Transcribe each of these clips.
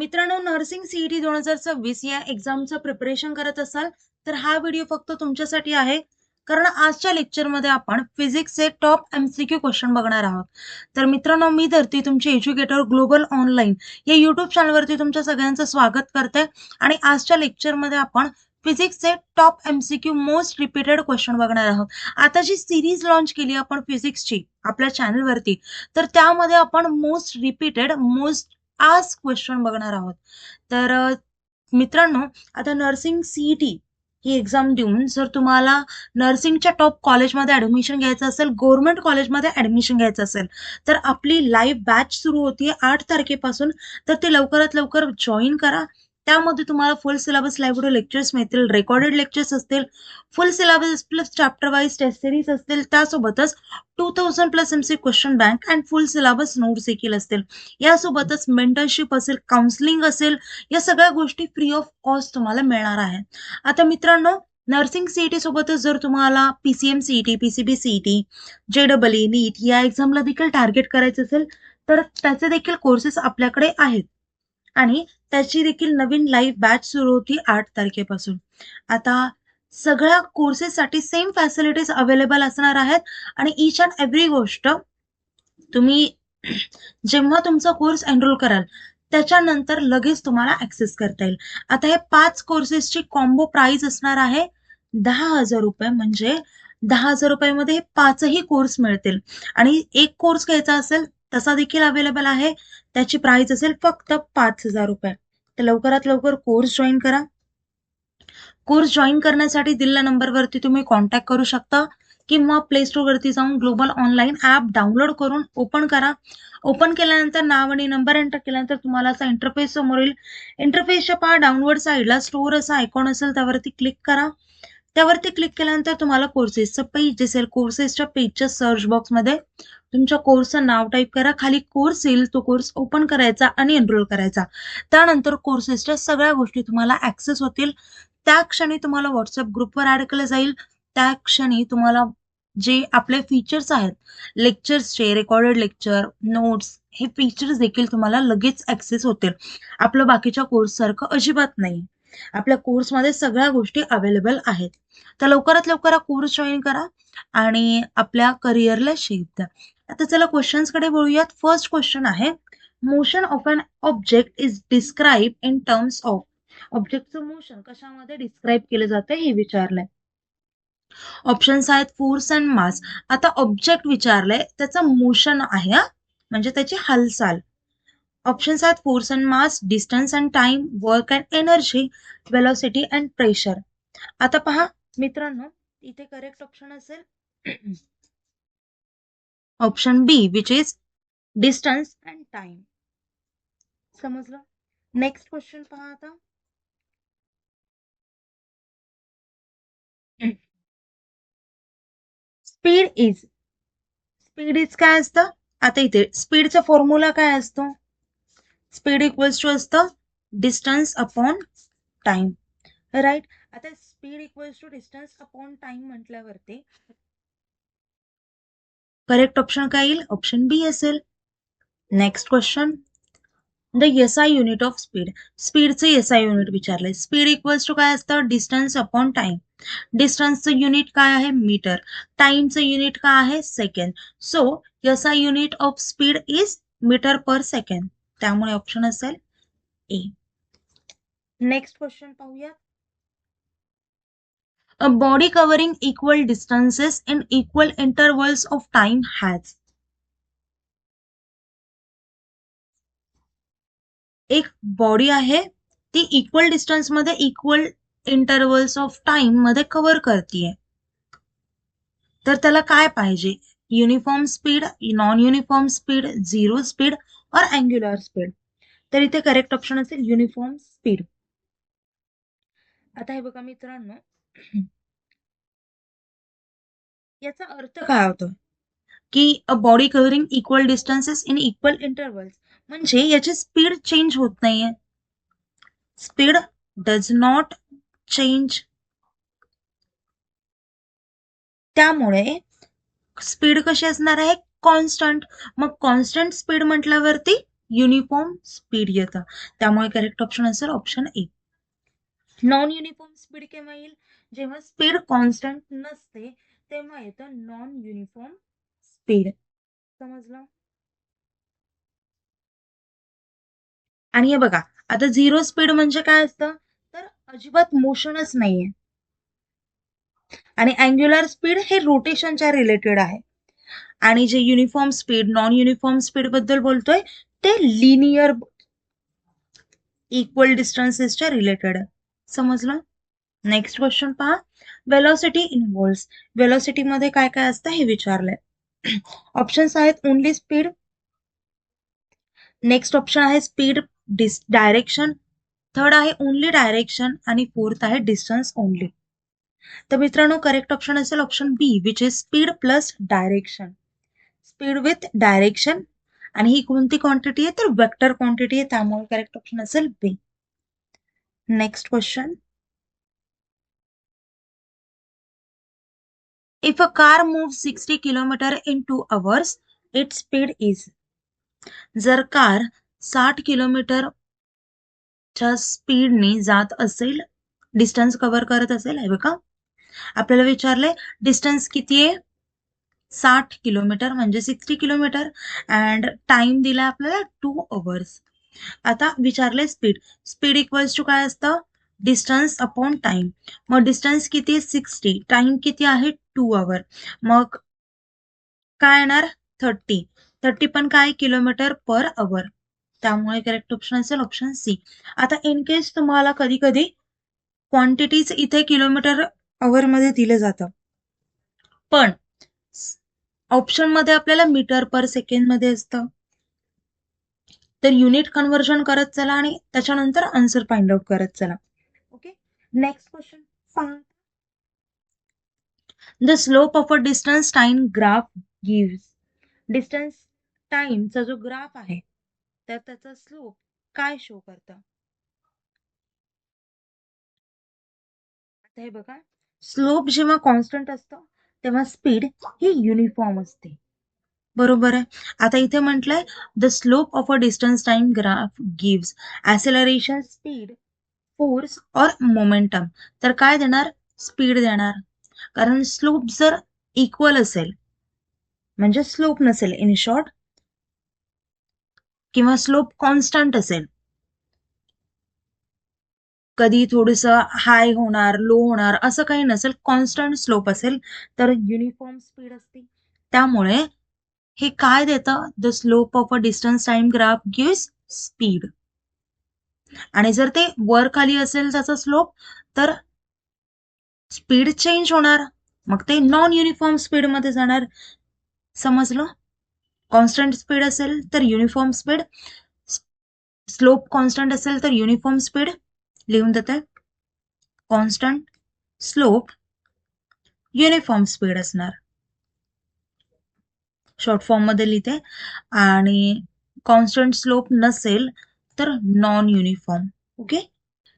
मित्रांनो, nursing CET 2026 या एक्झामचं preparation करत असाल तर हा व्हिडिओ फक्त तुमच्यासाठी आहे. कारण आजच्या लेक्चरमध्ये आपण फिजिक्सचे टॉप एमसीक्यू क्वेश्चन बघणार आहोत. तर मित्रांनो, मी धरती तुमचे एज्युकेटर ग्लोबल ऑनलाईन या युट्यूब चॅनलवरती तुमच्या सगळ्यांचं स्वागत करते. आणि आजच्या लेक्चरमध्ये आपण फिजिक्सचे top MCQ most repeated question बघणार आहोत. आता जी सिरीज लॉन्च केली आपण फिजिक्सची आपल्या चॅनलवरती, तर त्यामध्ये आपण मोस्ट रिपीटेड मोस्ट आज क्वेश्चन बघणार आहोत. तर मित्रांनो, आता नर्सिंग सीईटी ही एक्झाम देऊन जर तुम्हाला नर्सिंगच्या टॉप कॉलेजमध्ये ऍडमिशन घ्यायचं असेल, गव्हर्नमेंट कॉलेजमध्ये ऍडमिशन घ्यायचं असेल, तर आपली लाईव्ह बॅच सुरू होती 8 तारखेपासून. तर ते लवकरात लवकर जॉईन करा. त्यामध्ये तुम्हाला full syllabus live video lectures मिळतील, रेकॉर्डेड लेक्चर्स असतील, full syllabus plus chapter wise test series असतील, त्यासोबतच 2000+ MC question bank and full syllabus notes देखील असतील. यासोबतच मेंटरशिप असेल, काउन्सिलिंग असेल, या सगळ्या गोष्टी फ्री ऑफ कॉस्ट तुम्हाला मिळणार आहे. आता मित्रांनो, नर्सिंग सीईटी सोबतच जर तुम्हाला पीसीएम सीईटी, पीसीबी सीईटी, जेडबलई, नीट या एक्झामला देखील टार्गेट करायचं असेल तर त्याचे देखील कोर्सेस आपल्याकडे आहेत. आणि त्याची देखील नवीन लाईव्ह बॅच सुरू होती 8 तारखेपासून. आता सगळ्या कोर्सेससाठी सेम फॅसिलिटीज अवेलेबल असणार आहेत. आणि ईच अँड एव्हरी गोष्ट तुम्ही जेव्हा तुमचा कोर्स एनरोल कराल त्याच्यानंतर लगेच तुम्हाला ऍक्सेस करता येईल. आता हे 5 कोर्सेसची कॉम्बो प्राइस असणार आहे 10,000 रुपये. म्हणजे 10,000 रुपयामध्ये हे 5ही कोर्स मिळतील. आणि एक कोर्स घ्यायचा असेल तसा देखील अवेलेबल आहे. त्याची प्राइस असेल फक्त 5,000 रुपये. तर लवकरात लवकर कोर्स जॉईन करा. कोर्स जॉईन करण्यासाठी दिलेल्या नंबरवरती तुम्ही कॉन्टॅक्ट करू शकता किंवा प्ले स्टोर वरती जाऊन ग्लोबल ऑनलाईन ऍप डाउनलोड करून ओपन करा. ओपन केल्यानंतर नाव आणि नंबर एंटर केल्यानंतर तुम्हाला असा इंटरफेस समोर येईल. इंटरफेसच्या पहा डाऊनवर्ड साईडला स्टोर असा आयकॉन असेल, त्यावरती क्लिक करा. त्यावरती क्लिक केल्यानंतर तुम्हाला कोर्सेसचं पेज दिसेल. कोर्सेसच्या पेजच्या सर्च बॉक्समध्ये तुमच्या कोर्सचं नाव टाईप करा. खाली कोर्स येईल, तो कोर्स ओपन करायचा आणि एनरोल करायचा. त्यानंतर कोर्सेसच्या सगळ्या गोष्टी तुम्हाला ऍक्सेस होतील. त्या क्षणी तुम्हाला व्हॉट्सअप ग्रुपवर ऍड केलं जाईल. त्या क्षणी तुम्हाला जे आपले फीचर्स आहेत लेक्चर्सचे, रेकॉर्डेड लेक्चर, नोट्स, हे फीचर्स देखील तुम्हाला लगेच ऍक्सेस होतील. आपलं बाकीच्या कोर्स सारखं अजिबात नाही. आपल्या कोर्समध्ये सगळ्या गोष्टी अवेलेबल आहेत. तर लवकरात लवकर कोर्स जॉईन करा आणि आपल्या करिअरला शेप द्या. आता चला क्वेश्चन्सकडे बोलूयात. फर्स्ट क्वेश्चन आहे, motion of an object is describe in terms of. ऑब्जेक्टचं मोशन कशामध्ये डिस्क्राईब केलं जातं हे विचारलंय. ऑप्शन्स आहेत फोर्स अँड मास. आता ऑब्जेक्ट विचारलंय, त्याचं मोशन आहे, म्हणजे त्याची हालचाल. ऑप्शन्स आहेत force and mass, distance and time, work and energy, velocity and pressure. आता पहा मित्रांनो, इथे करेक्ट ऑप्शन असेल option B, which is distance and time. समजलं? नेक्स्ट क्वेश्चन पहा आता. स्पीड इज काय असतं? आता इथे स्पीडचा फॉर्म्युला काय असतो? स्पीड इक्वल्स टू असतं डिस्टन्स अपॉन टाइम, राईट. आता speed equals to distance upon time म्हटल्यावरती करेक्ट ऑप्शन काय येईल? ऑप्शन बी असेल. Next question, the SI unit of speed. स्पीडचं एसआय युनिट विचारलंय. स्पीड इक्वल्स टू काय असतं? Distance upon time. डिस्टन्सचं युनिट काय आहे? मीटर. टाइमचं युनिट काय आहे? Second. So SI unit of speed is metre per second. त्यामुळे ऑप्शन असेल ए. नेक्स्ट क्वेश्चन पाहूया. A body covering equal distances in equal intervals of time has. एक बॉडी आहे, ती इक्वल डिस्टन्स मध्ये इक्वल इंटरवल्स ऑफ टाइम मध्ये cover करतीये. तर त्याला काय पाहिजे? Uniform speed, non uniform speed, zero speed और अँग्युलर स्पीड. तर इथे करेक्ट ऑप्शन असेल युनिफॉर्म स्पीड. आता हे बघा मित्रांनो, याचा अर्थ काय होतो की a body covering equal distances in equal intervals, म्हणजे याची स्पीड चेंज होत नाहीये. Speed does not change. त्यामुळे स्पीड कशी असणार आहे? कॉन्स्टंट. मग कॉन्स्टंट स्पीड म्हटल्यावरती युनिफॉर्म स्पीड येतं. त्यामुळे करेक्ट ऑप्शन असेल ऑप्शन ए. नॉन युनिफॉर्म स्पीड केव्हा येईल? जेव्हा स्पीड कॉन्स्टंट नसते तेव्हा येतं नॉन युनिफॉर्म स्पीड. समजलं? आणि हे बघा, आता झिरो स्पीड म्हणजे काय असतं, तर अजिबात मोशनच नाहीये. आणि अँग्युलर स्पीड हे रोटेशनच्या रिलेटेड आहे. आणि जे uniform speed, non uniform speed बद्दल बोलतोय ते लिनियर इक्वल डिस्टन्सेसच्या रिलेटेड आहे. समजलं? नेक्स्ट क्वेश्चन पहा. Velocity involves. वेलॉसिटी मध्ये काय काय असतं हे विचारलंय. ऑप्शन्स आहेत ओनली स्पीड, नेक्स्ट ऑप्शन आहे स्पीड डायरेक्शन, थर्ड आहे ओनली डायरेक्शन आणि फोर्थ आहे डिस्टन्स ओनली. तर मित्रांनो करेक्ट ऑप्शन असेल option B which is speed plus direction. Speed with direction. आणि ही कोणती क्वांटिटी आहे तर वेक्टर क्वांटिटी आहे, त्यामुळे करेक्ट ऑप्शन असेल B. Next question. If a car move 60 kilometre in 2 hours, its speed is. जर कार 60 किलोमीटरच्या स्पीडने जात असेल, डिस्टन्स कव्हर करत असेल, आहे बघा आपल्याला विचारलंय डिस्टन्स किती आहे, 60 किलोमीटर म्हणजे 60 किलोमीटर अँड टाइम दिला आपल्याला 2 hours. आता विचारले स्पीड, स्पीड इक्वल्स टू काय असतं, डिस्टन्स अपॉन टाइम. मग डिस्टन्स किती आहे 60, टाइम किती आहे 2 hour, मग काय येणार 30. 30 पण काय किलोमीटर पर अवर, त्यामुळे करेक्ट ऑप्शन असेल ऑप्शन सी. आता इन केस तुम्हाला कधी कधी क्वांटिटीज इथे किलोमीटर अवर मध्ये दिलं जातं, पण ऑप्शन मध्ये आपल्याला मीटर पर सेकंड मध्ये असतं, तर युनिट कन्व्हर्जन करत चला आणि त्याच्यानंतर आन्सर फाइंड आउट करत चला. Okay. Next question. The slope of a distance time graph gives. Distance टाइमचा जो ग्राफ आहे तर त्याचा स्लोप काय शो करतं. आता हे बघा, स्लोप जेव्हा कॉन्स्टंट असतं तेव्हा स्पीड ही युनिफॉर्म असते. बरोबर आहे. आता इथे म्हटलंय the slope of a distance time graph gives acceleration, speed, force और मोमेंटम. तर काय देणार, स्पीड देणार. कारण स्लोप जर इक्वल असेल म्हणजे स्लोप नसेल इन शॉर्ट, किंवा स्लोप कॉन्स्टंट असेल, कधी थोडस हाय होणार लो होणार असं काही नसेल, कॉन्स्टंट स्लोप असेल तर युनिफॉर्म स्पीड असते. त्यामुळे हे काय देतं, the slope of a distance time graph gives speed. आणि जर ते वर खाली असेल त्याचा स्लोप तर स्पीड चेंज होणार, मग ते नॉन युनिफॉर्म स्पीड मध्ये जाणार. समजलं? कॉन्स्टंट स्पीड असेल तर युनिफॉर्म स्पीड, स्लोप कॉन्स्टंट असेल तर युनिफॉर्म स्पीड. लिहून देते, कॉन्स्टंट स्लोप युनिफॉर्म स्पीड असणार, शॉर्ट फॉर्म मध्ये लिहिते. आणि कॉन्स्टंट स्लोप नसेल तर non uniform. Okay.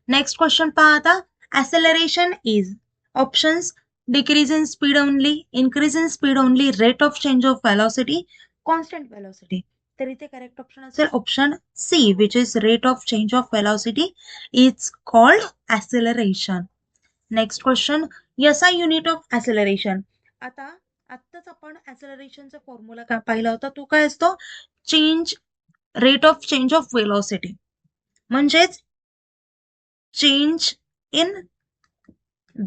Next question पहा आता. Acceleration is options decrease in speed only, increase in speed only, rate of change of velocity, constant velocity. तर इथे करेक्ट ऑप्शन असेल option C which is rate of change of velocity is called acceleration. Next question. SI unit of acceleration. आता आत्ताच आपण ऍसेलरेशनचा formula काय पाहिला होता, तो काय असतो, change, rate of change of velocity म्हणजेच change in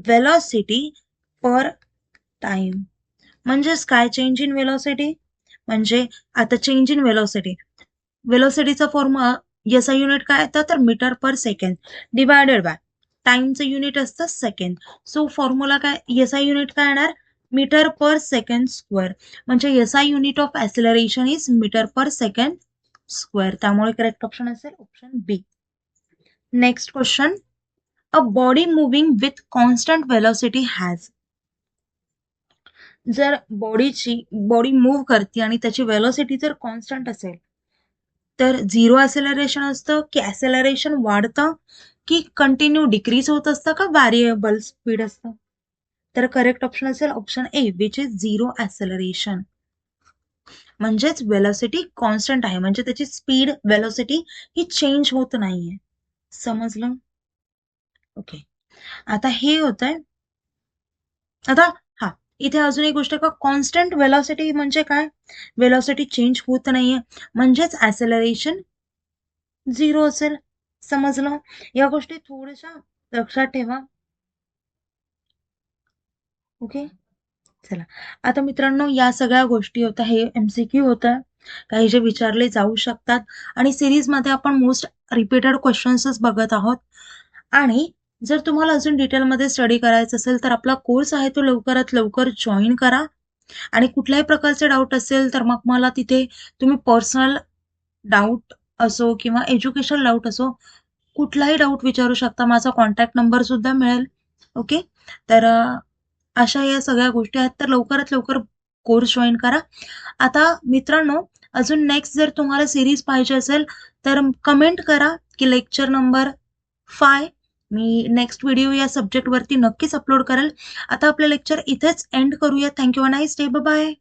velocity per time. म्हणजेच काय, चेंज इन वेलॉसिटी म्हणजे आता चेंज इन वेलॉसिटी, वेलॉसिटीचा फॉर्म्युला एसआय युनिट काय येतं तर metre per second divided by टाइमचं युनिट असतं सेकंड. सो फॉर्म्युला काय, एसआय युनिट काय येणार मीटर पर सेकंड स्क्वेअर. म्हणजे SI unit of acceleration is metre per second square. त्यामुळे करेक्ट ऑप्शन असेल option B. Next question. A body moving with constant velocity has. जर body move करते आणि त्याची वेलॉसिटी जर कॉन्स्टंट असेल तर झिरो ऍसेलरेशन असतं की ऍसेलरेशन वाढतं की कंटिन्यू डिक्रीज होत असतं का व्हॅरिएबल स्पीड असतं. तर करेक्ट ऑप्शन असेल option A which is zero acceleration. म्हणजेच वेलॉसिटी कॉन्स्टंट आहे, म्हणजे त्याची स्पीड वेलॉसिटी ही चेंज होत नाहीये. समजलं? ओके. आता हे होतंय. आता हा इथे अजून एक गोष्ट का कॉन्स्टंट वेलॉसिटी म्हणजे काय? वेलॉसिटी चेंज होत नाहीये म्हणजेच ऍसेलरेशन 0 असेल. समजलं? या गोष्टी थोड्याशा लक्षात ठेवा. ओके. चला, आता मित्रांनो या सगळ्या गोष्टी होत्या, हे MCQ होतं, काही जे विचारले जाऊ शकतात आणि सिरीजमध्ये आपण मोस्ट रिपीटेड क्वेश्चन्सच बघत आहोत. आणि जर तुम्हाला अजून डिटेलमध्ये स्टडी करायचं असेल तर आपला कोर्स आहे तो लवकरात लवकर जॉईन करा. आणि कुठल्याही प्रकारचे डाऊट असेल तर मग मला तिथे तुम्ही पर्सनल डाऊट असो किंवा एज्युकेशन डाऊट असो, कुठलाही डाऊट विचारू शकता. माझा कॉन्टॅक्ट नंबर सुद्धा मिळेल. ओके. तर अशा या सगळ्या गोष्टी आहेत, तर लवकरात लवकर कोर्स जॉईन करा. आता मित्रांनो, अजून नेक्स्ट जर तुम्हाला सिरीज पाहिजे असेल तर कमेंट करा की लेक्चर नंबर 5. मी नेक्स्ट व्हिडिओ या सब्जेक्टवरती नक्कीच अपलोड करेल. आता आपलं लेक्चर इथेच एंड करूया. Thank you. A nice day. Bye.